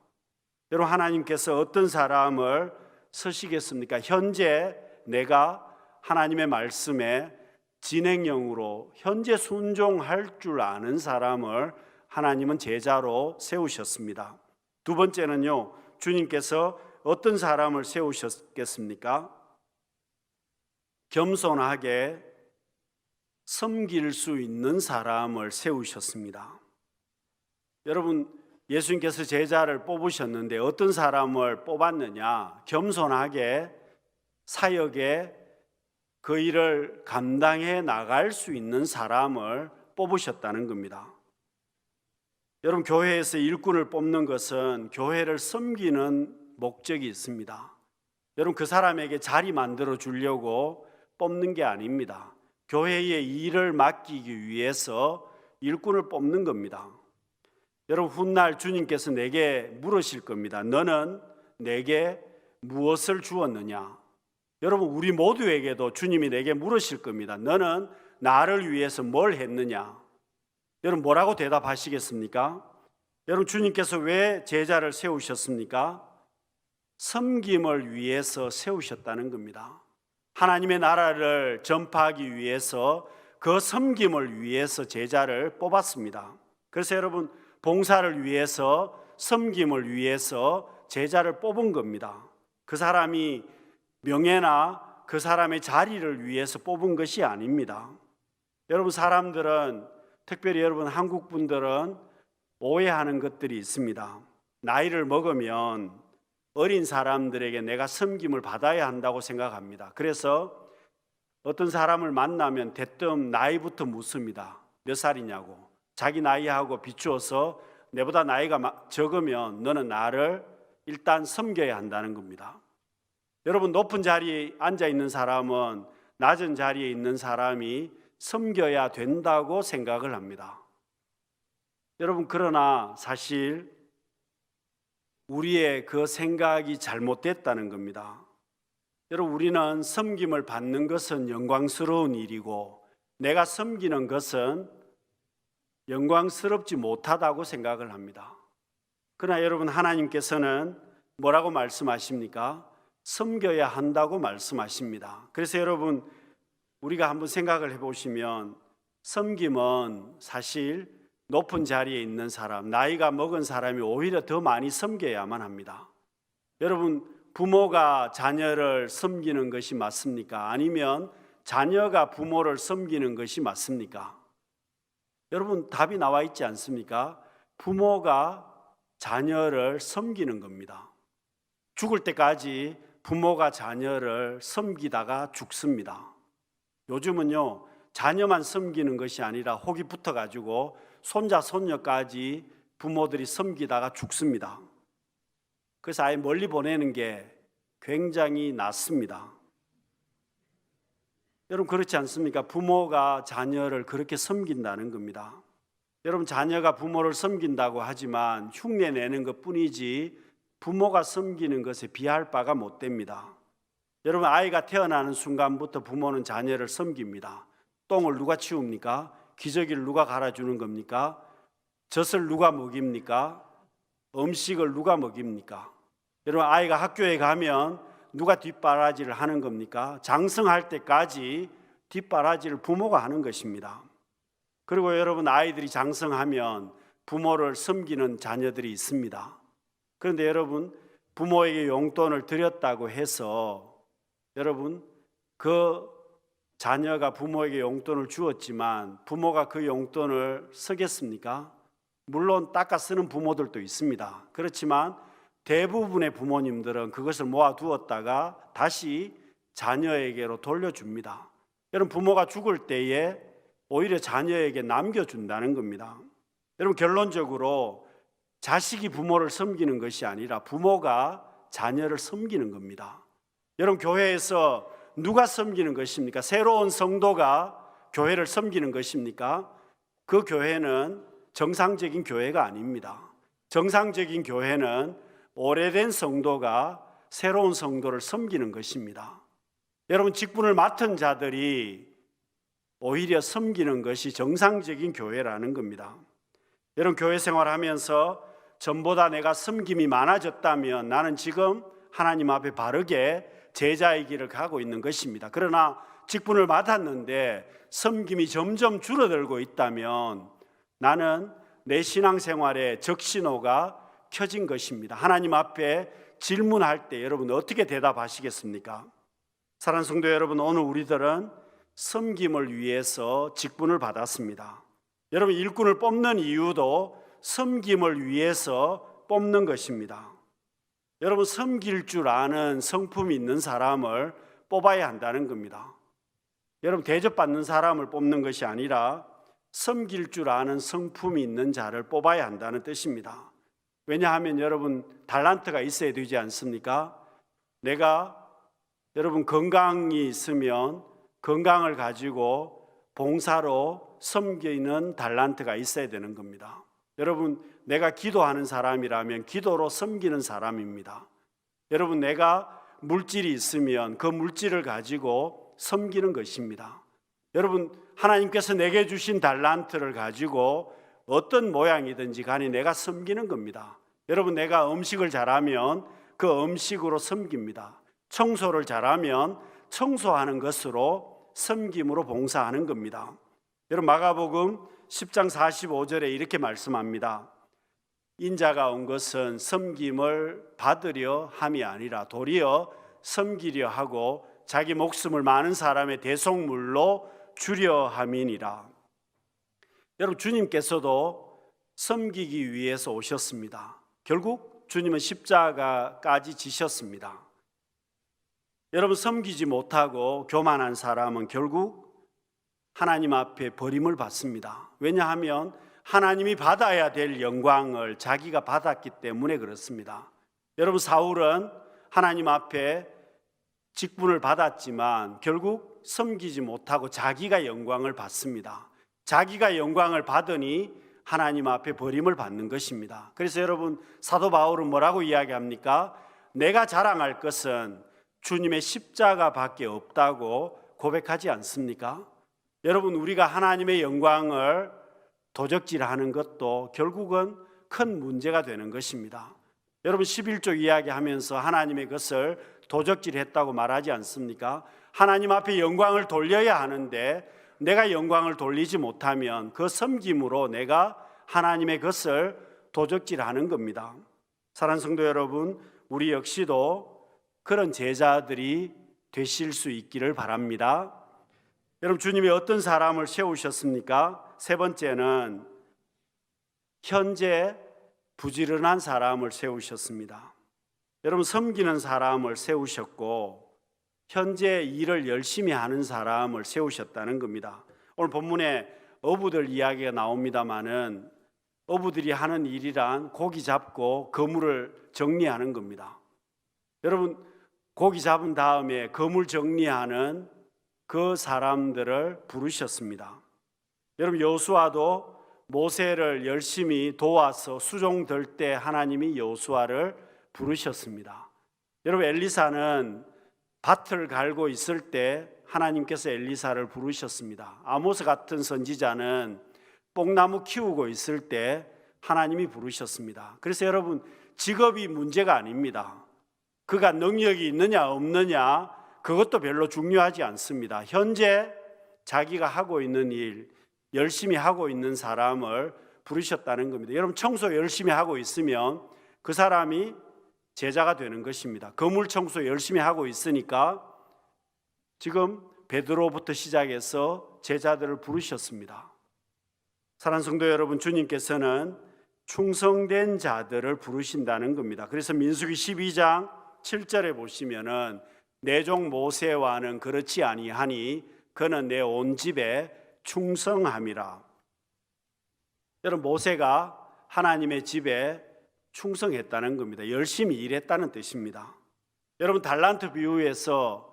여러분, 하나님께서 어떤 사람을 쓰시겠습니까? 현재 내가 하나님의 말씀에 진행형으로 현재 순종할 줄 아는 사람을 하나님은 제자로 세우셨습니다. 두 번째는요, 주님께서 어떤 사람을 세우셨겠습니까? 겸손하게 섬길 수 있는 사람을 세우셨습니다. 여러분, 예수님께서 제자를 뽑으셨는데 어떤 사람을 뽑았느냐? 겸손하게 사역에 그 일을 감당해 나갈 수 있는 사람을 뽑으셨다는 겁니다. 여러분, 교회에서 일꾼을 뽑는 것은 교회를 섬기는 목적이 있습니다. 여러분, 그 사람에게 자리 만들어 주려고 뽑는 게 아닙니다. 교회의 일을 맡기기 위해서 일꾼을 뽑는 겁니다. 여러분, 훗날 주님께서 내게 물으실 겁니다. 너는 내게 무엇을 주었느냐? 여러분, 우리 모두에게도 주님이 내게 물으실 겁니다. 너는 나를 위해서 뭘 했느냐? 여러분, 뭐라고 대답하시겠습니까? 여러분, 주님께서 왜 제자를 세우셨습니까? 섬김을 위해서 세우셨다는 겁니다. 하나님의 나라를 전파하기 위해서, 그 섬김을 위해서 제자를 뽑았습니다. 그래서 여러분, 봉사를 위해서, 섬김을 위해서 제자를 뽑은 겁니다. 그 사람이 명예나 그 사람의 자리를 위해서 뽑은 것이 아닙니다. 여러분, 사람들은, 특별히 여러분 한국 분들은 오해하는 것들이 있습니다. 나이를 먹으면 어린 사람들에게 내가 섬김을 받아야 한다고 생각합니다. 그래서 어떤 사람을 만나면 대뜸 나이부터 묻습니다. 몇 살이냐고. 자기 나이하고 비추어서 내보다 나이가 적으면 너는 나를 일단 섬겨야 한다는 겁니다. 여러분, 높은 자리에 앉아 있는 사람은 낮은 자리에 있는 사람이 섬겨야 된다고 생각을 합니다. 여러분, 그러나 사실 우리의 그 생각이 잘못됐다는 겁니다. 여러분, 우리는 섬김을 받는 것은 영광스러운 일이고 내가 섬기는 것은 영광스럽지 못하다고 생각을 합니다. 그러나 여러분, 하나님께서는 뭐라고 말씀하십니까? 섬겨야 한다고 말씀하십니다. 그래서 여러분, 우리가 한번 생각을 해보시면 섬김은 사실 높은 자리에 있는 사람, 나이가 먹은 사람이 오히려 더 많이 섬겨야만 합니다. 여러분, 부모가 자녀를 섬기는 것이 맞습니까? 아니면 자녀가 부모를 섬기는 것이 맞습니까? 여러분, 답이 나와 있지 않습니까? 부모가 자녀를 섬기는 겁니다. 죽을 때까지 부모가 자녀를 섬기다가 죽습니다. 요즘은요, 자녀만 섬기는 것이 아니라 혹이 붙어가지고 손자, 손녀까지 부모들이 섬기다가 죽습니다. 그래서 아예 멀리 보내는 게 굉장히 낫습니다. 여러분, 그렇지 않습니까? 부모가 자녀를 그렇게 섬긴다는 겁니다. 여러분, 자녀가 부모를 섬긴다고 하지만 흉내 내는 것 뿐이지 부모가 섬기는 것에 비할 바가 못 됩니다. 여러분, 아이가 태어나는 순간부터 부모는 자녀를 섬깁니다. 똥을 누가 치웁니까? 기저귀를 누가 갈아주는 겁니까? 젖을 누가 먹입니까? 음식을 누가 먹입니까? 여러분, 아이가 학교에 가면 누가 뒷바라지를 하는 겁니까? 장성할 때까지 뒷바라지를 부모가 하는 것입니다. 그리고 여러분, 아이들이 장성하면 부모를 섬기는 자녀들이 있습니다. 그런데 여러분, 부모에게 용돈을 드렸다고 해서 여러분, 그 자녀가 부모에게 용돈을 주었지만 부모가 그 용돈을 쓰겠습니까? 물론 닦아 쓰는 부모들도 있습니다. 그렇지만 대부분의 부모님들은 그것을 모아두었다가 다시 자녀에게로 돌려줍니다. 여러분, 부모가 죽을 때에 오히려 자녀에게 남겨준다는 겁니다. 여러분, 결론적으로 자식이 부모를 섬기는 것이 아니라 부모가 자녀를 섬기는 겁니다. 여러분, 교회에서 누가 섬기는 것입니까? 새로운 성도가 교회를 섬기는 것입니까? 그 교회는 정상적인 교회가 아닙니다. 정상적인 교회는 오래된 성도가 새로운 성도를 섬기는 것입니다. 여러분, 직분을 맡은 자들이 오히려 섬기는 것이 정상적인 교회라는 겁니다. 여러분, 교회 생활하면서 전보다 내가 섬김이 많아졌다면 나는 지금 하나님 앞에 바르게 제자의 길을 가고 있는 것입니다. 그러나 직분을 맡았는데 섬김이 점점 줄어들고 있다면 나는 내 신앙생활에 적신호가 켜진 것입니다. 하나님 앞에 질문할 때 여러분 어떻게 대답하시겠습니까? 사랑하는 성도 여러분, 오늘 우리들은 섬김을 위해서 직분을 받았습니다. 여러분, 일꾼을 뽑는 이유도 섬김을 위해서 뽑는 것입니다. 여러분, 섬길 줄 아는 성품이 있는 사람을 뽑아야 한다는 겁니다. 여러분, 대접받는 사람을 뽑는 것이 아니라 섬길 줄 아는 성품이 있는 자를 뽑아야 한다는 뜻입니다. 왜냐하면 여러분, 달란트가 있어야 되지 않습니까? 내가 여러분 건강이 있으면 건강을 가지고 봉사로 섬기는 달란트가 있어야 되는 겁니다. 여러분, 내가 기도하는 사람이라면 기도로 섬기는 사람입니다. 여러분, 내가 물질이 있으면 그 물질을 가지고 섬기는 것입니다. 여러분, 하나님께서 내게 주신 달란트를 가지고 어떤 모양이든지 간에 내가 섬기는 겁니다. 여러분, 내가 음식을 잘하면 그 음식으로 섬깁니다. 청소를 잘하면 청소하는 것으로 섬김으로 봉사하는 겁니다. 여러분, 마가복음 10장 45절에 이렇게 말씀합니다. 인자가 온 것은 섬김을 받으려 함이 아니라 도리어 섬기려 하고 자기 목숨을 많은 사람의 대속물로 주려 함이니라. 여러분, 주님께서도 섬기기 위해서 오셨습니다. 결국 주님은 십자가까지 지셨습니다. 여러분, 섬기지 못하고 교만한 사람은 결국 하나님 앞에 버림을 받습니다. 왜냐하면 하나님이 받아야 될 영광을 자기가 받았기 때문에 그렇습니다. 여러분, 사울은 하나님 앞에 직분을 받았지만 결국 섬기지 못하고 자기가 영광을 받습니다. 자기가 영광을 받으니 하나님 앞에 버림을 받는 것입니다. 그래서 여러분, 사도 바울은 뭐라고 이야기합니까? 내가 자랑할 것은 주님의 십자가밖에 없다고 고백하지 않습니까? 여러분, 우리가 하나님의 영광을 도적질하는 것도 결국은 큰 문제가 되는 것입니다. 여러분, 11조 이야기하면서 하나님의 것을 도적질했다고 말하지 않습니까? 하나님 앞에 영광을 돌려야 하는데 내가 영광을 돌리지 못하면 그 섬김으로 내가 하나님의 것을 도적질하는 겁니다. 사랑하는 성도 여러분, 우리 역시도 그런 제자들이 되실 수 있기를 바랍니다. 여러분, 주님이 어떤 사람을 세우셨습니까? 세 번째는 현재 부지런한 사람을 세우셨습니다. 여러분, 섬기는 사람을 세우셨고 현재 일을 열심히 하는 사람을 세우셨다는 겁니다. 오늘 본문에 어부들 이야기가 나옵니다마는 어부들이 하는 일이란 고기 잡고 그물을 정리하는 겁니다. 여러분, 고기 잡은 다음에 그물 정리하는 그 사람들을 부르셨습니다. 여러분, 여호수아도 모세를 열심히 도와서 수종 들 때 하나님이 여호수아를 부르셨습니다. 여러분, 엘리사는 밭을 갈고 있을 때 하나님께서 엘리사를 부르셨습니다. 아모스 같은 선지자는 뽕나무 키우고 있을 때 하나님이 부르셨습니다. 그래서 여러분, 직업이 문제가 아닙니다. 그가 능력이 있느냐 없느냐 그것도 별로 중요하지 않습니다. 현재 자기가 하고 있는 일, 열심히 하고 있는 사람을 부르셨다는 겁니다. 여러분, 청소 열심히 하고 있으면 그 사람이 제자가 되는 것입니다. 거물 청소 열심히 하고 있으니까 지금 베드로부터 시작해서 제자들을 부르셨습니다. 사랑하는 성도 여러분, 주님께서는 충성된 자들을 부르신다는 겁니다. 그래서 민수기 12장 7절에 보시면은 내 종 모세와는 그렇지 아니하니 그는 내 온 집에 충성함이라. 여러분, 모세가 하나님의 집에 충성했다는 겁니다. 열심히 일했다는 뜻입니다. 여러분, 달란트 비유에서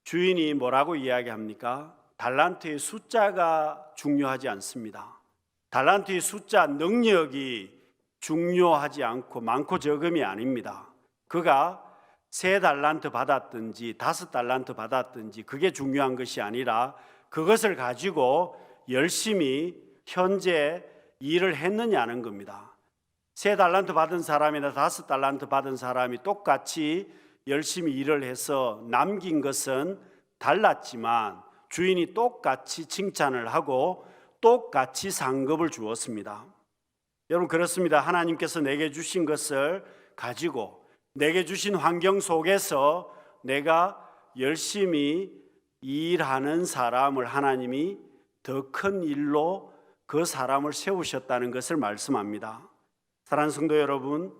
주인이 뭐라고 이야기합니까? 달란트의 숫자가 중요하지 않습니다. 달란트의 숫자, 능력이 중요하지 않고 많고 적음이 아닙니다. 그가 3달란트 받았든지 5달란트 받았든지 그게 중요한 것이 아니라 그것을 가지고 열심히 현재 일을 했느냐는 겁니다. 3달란트 받은 사람이나 5달란트 받은 사람이 똑같이 열심히 일을 해서 남긴 것은 달랐지만 주인이 똑같이 칭찬을 하고 똑같이 상급을 주었습니다. 여러분, 그렇습니다. 하나님께서 내게 주신 것을 가지고 내게 주신 환경 속에서 내가 열심히 일하는 사람을 하나님이 더 큰 일로 그 사람을 세우셨다는 것을 말씀합니다. 사랑하는 성도 여러분,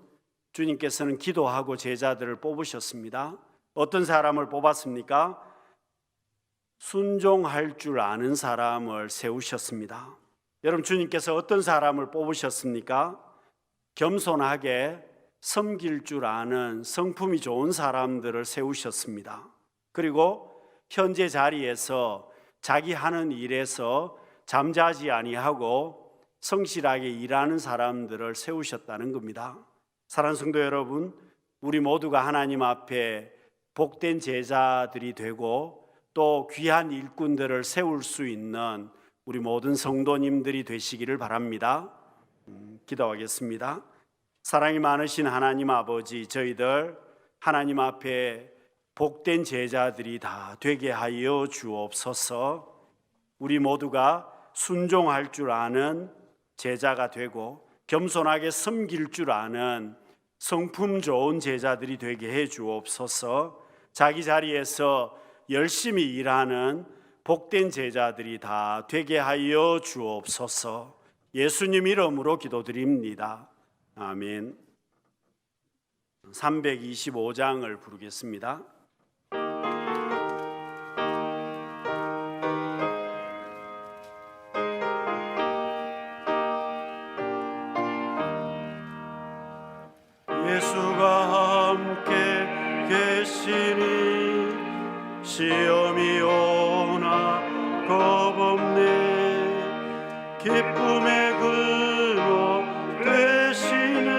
주님께서는 기도하고 제자들을 뽑으셨습니다. 어떤 사람을 뽑았습니까? 순종할 줄 아는 사람을 세우셨습니다. 여러분, 주님께서 어떤 사람을 뽑으셨습니까? 겸손하게 섬길 줄 아는 성품이 좋은 사람들을 세우셨습니다. 그리고 현재 자리에서 자기 하는 일에서 잠자지 아니하고 성실하게 일하는 사람들을 세우셨다는 겁니다. 사랑하는 성도 여러분, 우리 모두가 하나님 앞에 복된 제자들이 되고 또 귀한 일꾼들을 세울 수 있는 우리 모든 성도님들이 되시기를 바랍니다. 기도하겠습니다. 사랑이 많으신 하나님 아버지, 저희들 하나님 앞에 복된 제자들이 다 되게 하여 주옵소서. 우리 모두가 순종할 줄 아는 제자가 되고 겸손하게 섬길 줄 아는 성품 좋은 제자들이 되게 해 주옵소서. 자기 자리에서 열심히 일하는 복된 제자들이 다 되게 하여 주옵소서. 예수님 이름으로 기도드립니다. 아멘. 325장을 부르겠습니다. 예수가 함께 계시니 시험이 오나 겁없네. 기쁨의 근원 되시는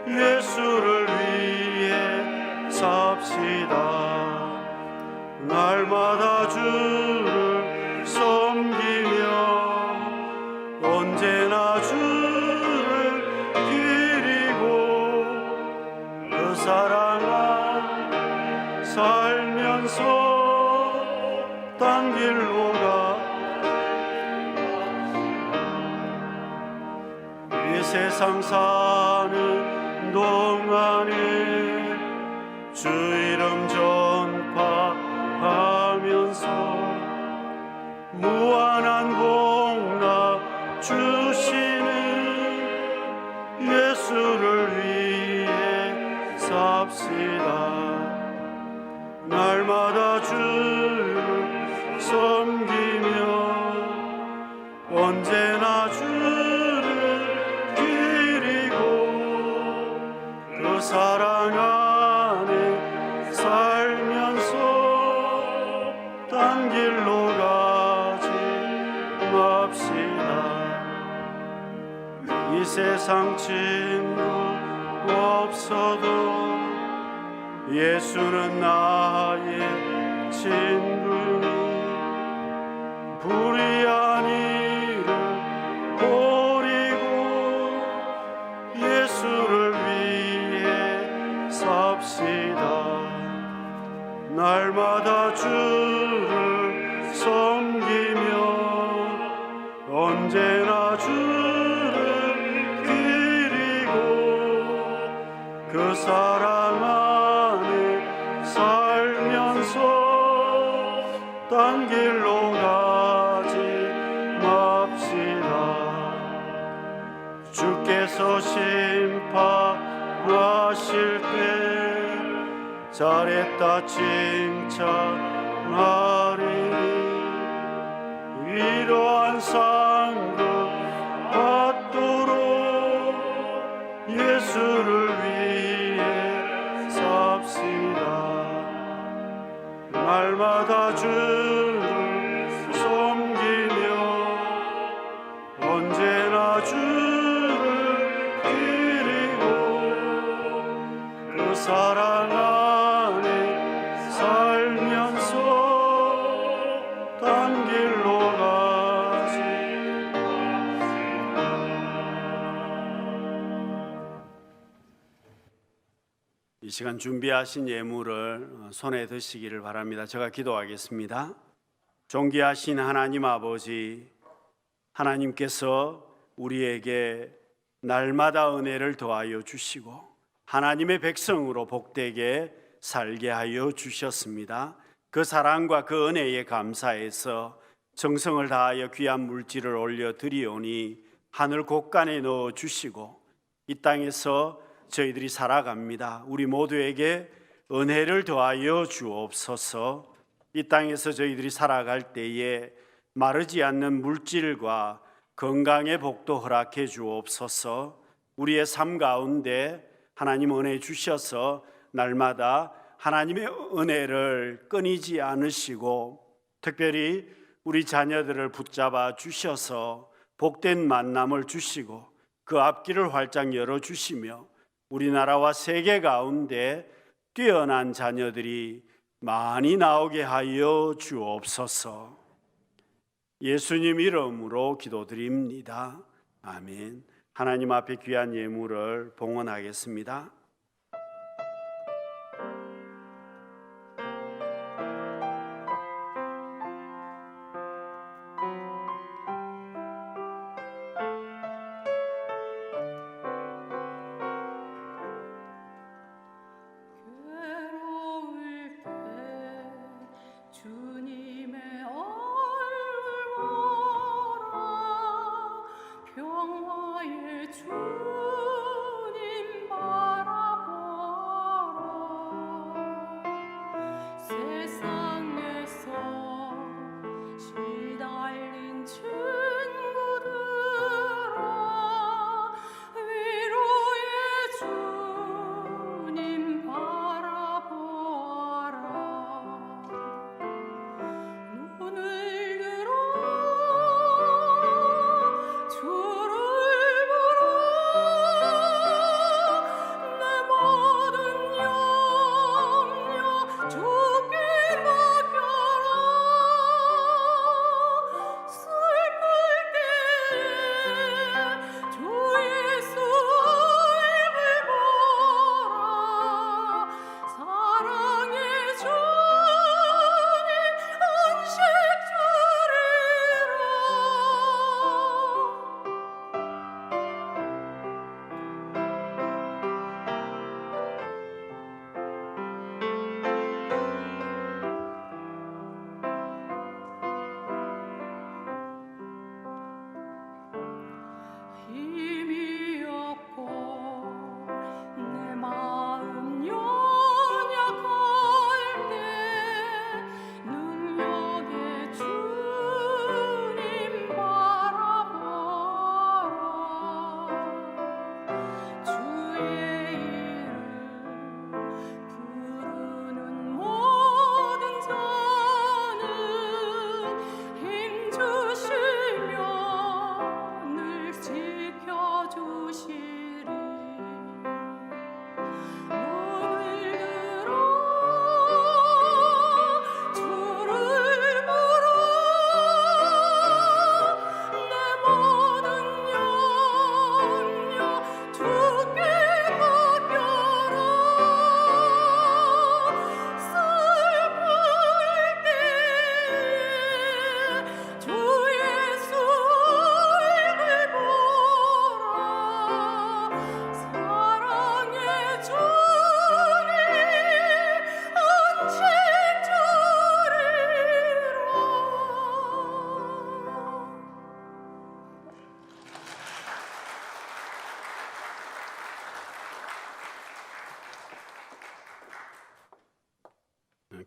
예수를 위해 삽시다. 날마다 주를 섬기며 언제나 주를 기리고 그 사랑을 살면서 딴 길로 가. 이 세상 사는 동안에 주 이름 전파하면서 무한한 복락 주시는 예수를 위해 삽시다. 날마다 주를 섬기며 언제나 주를 기리고 그 사랑 안에 살면서 딴 길로 가지 맙시다. 이 세상 친구 없어도 예수는 나의 친구니 불의한 일을 버리고 예수를 위해 삽시다. 날마다 주를 섬기며 언제나 주를 기리고 그 사랑 안에 살면서 딴 길로 가지 맙시다. 주께서 심판하실 때 잘했다 칭찬하리니 이러한 상급 받도록 예수를 위해 삽시다. 날마다 주를 섬기며 언제나 주를 기리고 그 사랑 안에 살면서 딴 길로 가지 이 시간 준비하신 예물을 손에 드시기를 바랍니다. 제가 기도하겠습니다. 존귀하신 하나님 아버지, 하나님께서 우리에게 날마다 은혜를 더하여 주시고 하나님의 백성으로 복되게 살게 하여 주셨습니다. 그 사랑과 그 은혜에 감사해서 정성을 다하여 귀한 물질을 올려 드리오니 하늘 곳간에 넣어 주시고 이 땅에서 저희들이 살아갑니다. 우리 모두에게 은혜를 더하여 주옵소서. 이 땅에서 저희들이 살아갈 때에 마르지 않는 물질과 건강의 복도 허락해 주옵소서. 우리의 삶 가운데 하나님 은혜 주셔서 날마다 하나님의 은혜를 끊이지 않으시고 특별히 우리 자녀들을 붙잡아 주셔서 복된 만남을 주시고 그 앞길을 활짝 열어주시며 우리나라와 세계 가운데 뛰어난 자녀들이 많이 나오게 하여 주옵소서. 예수님 이름으로 기도드립니다. 아멘. 하나님 앞에 귀한 예물을 봉헌하겠습니다.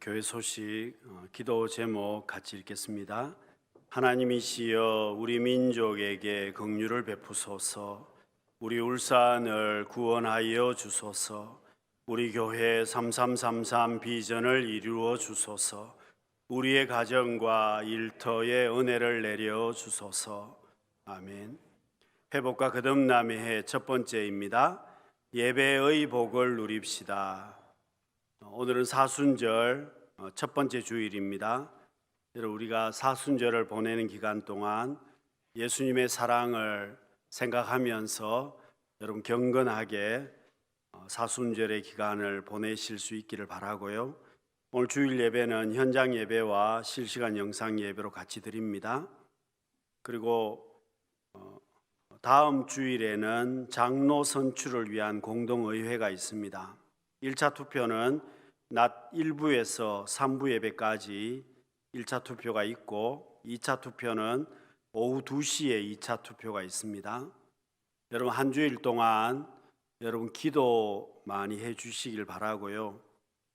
교회 소식 기도 제목 같이 읽겠습니다. 하나님이시여 우리 민족에게 긍휼을 베푸소서. 우리 울산을 구원하여 주소서. 우리 교회 3333 비전을 이루어 주소서. 우리의 가정과 일터에 은혜를 내려 주소서. 아멘. 회복과 거듭남의 해 첫 번째입니다. 예배의 복을 누립시다. 오늘은 사순절 첫 번째 주일입니다. 여러분, 우리가 사순절을 보내는 기간 동안 예수님의 사랑을 생각하면서 여러분 경건하게 사순절의 기간을 보내실 수 있기를 바라고요. 오늘 주일 예배는 현장 예배와 실시간 영상 예배로 같이 드립니다. 그리고 다음 주일에는 장로 선출을 위한 공동의회가 있습니다. 1차 투표는 낮 1부에서 3부 예배까지 1차 투표가 있고 2차 투표는 오후 2시에 2차 투표가 있습니다. 여러분 한 주일 동안 여러분 기도 많이 해 주시길 바라고요.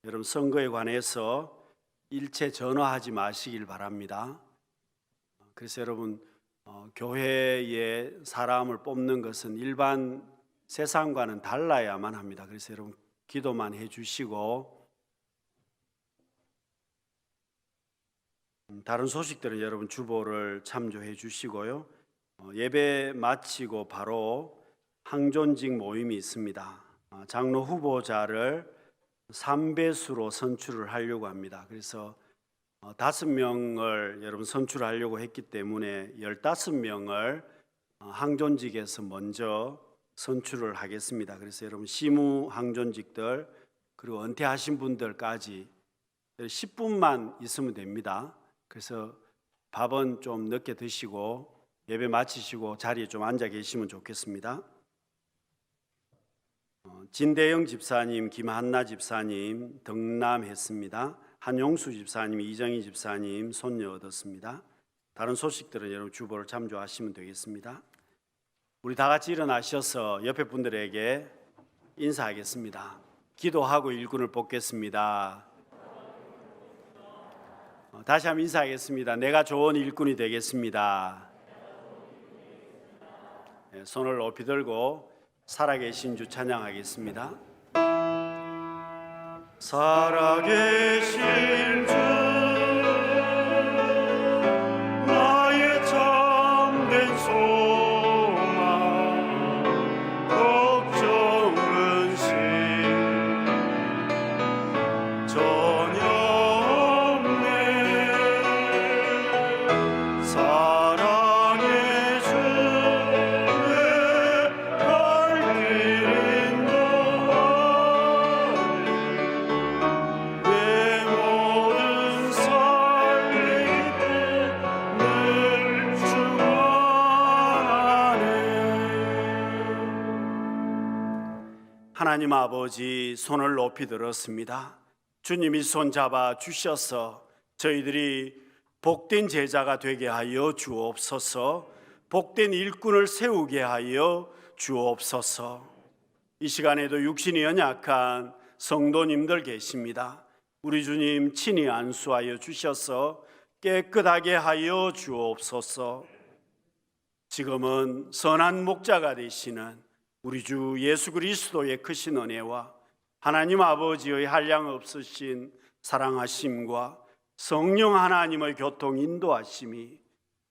여러분 선거에 관해서 일체 전화하지 마시길 바랍니다. 그래서 여러분 교회에 사람을 뽑는 것은 일반 세상과는 달라야만 합니다. 그래서 여러분 기도만 해 주시고 다른 소식들은 여러분 주보를 참조해 주시고요. 예배 마치고 바로 항존직 모임이 있습니다. 장로 후보자를 3배수로 선출을 하려고 합니다. 그래서 5명을 여러분 선출하려고 했기 때문에 15명을 항존직에서 먼저 선출을 하겠습니다. 그래서 여러분 시무 항존직들 그리고 은퇴하신 분들까지 10분만 있으면 됩니다. 그래서 밥은 좀 늦게 드시고 예배 마치시고 자리에 좀 앉아 계시면 좋겠습니다. 진대영 집사님, 김한나 집사님 등남했습니다. 한용수 집사님, 이정희 집사님 손녀 얻었습니다. 다른 소식들은 여러분 주보를 참조하시면 되겠습니다. 우리 다 같이 일어나셔서 옆에 분들에게 인사하겠습니다. 기도하고 일꾼을 뽑겠습니다. 다시 한번 인사하겠습니다. 내가 좋은 일꾼이 되겠습니다. 손을 높이 들고 살아계신 주 찬양하겠습니다. 살아계신 주 나의 참된 소망 걱정 근심 전혀 없네 사랑의 주 내 갈 길 인도하네 내 모든 삶이 늘 충만하네. 하나님 아버지 손을 높이 들었습니다. 주님이 손 잡아 주셔서 저희들이 복된 제자가 되게 하여 주옵소서. 복된 일꾼을 세우게 하여 주옵소서. 이 시간에도 육신이 연약한 성도님들 계십니다. 우리 주님 친히 안수하여 주셔서 깨끗하게 하여 주옵소서. 지금은 선한 목자가 되시는 우리 주 예수 그리스도의 크신 은혜와 하나님 아버지의 한량없으신 사랑하심과 성령 하나님의 교통 인도하심이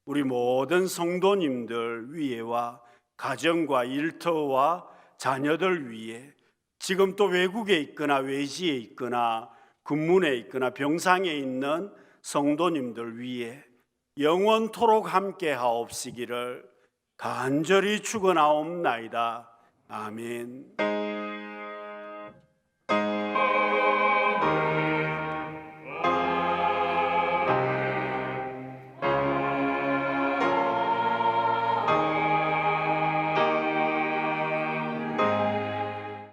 우리 모든 성도님들 위에와 가정과 일터와 자녀들 위에 지금 또 외국에 있거나 외지에 있거나 근문에 있거나 병상에 있는 성도님들 위에 영원토록 함께 하옵시기를 간절히 축원하옵나이다. 아멘.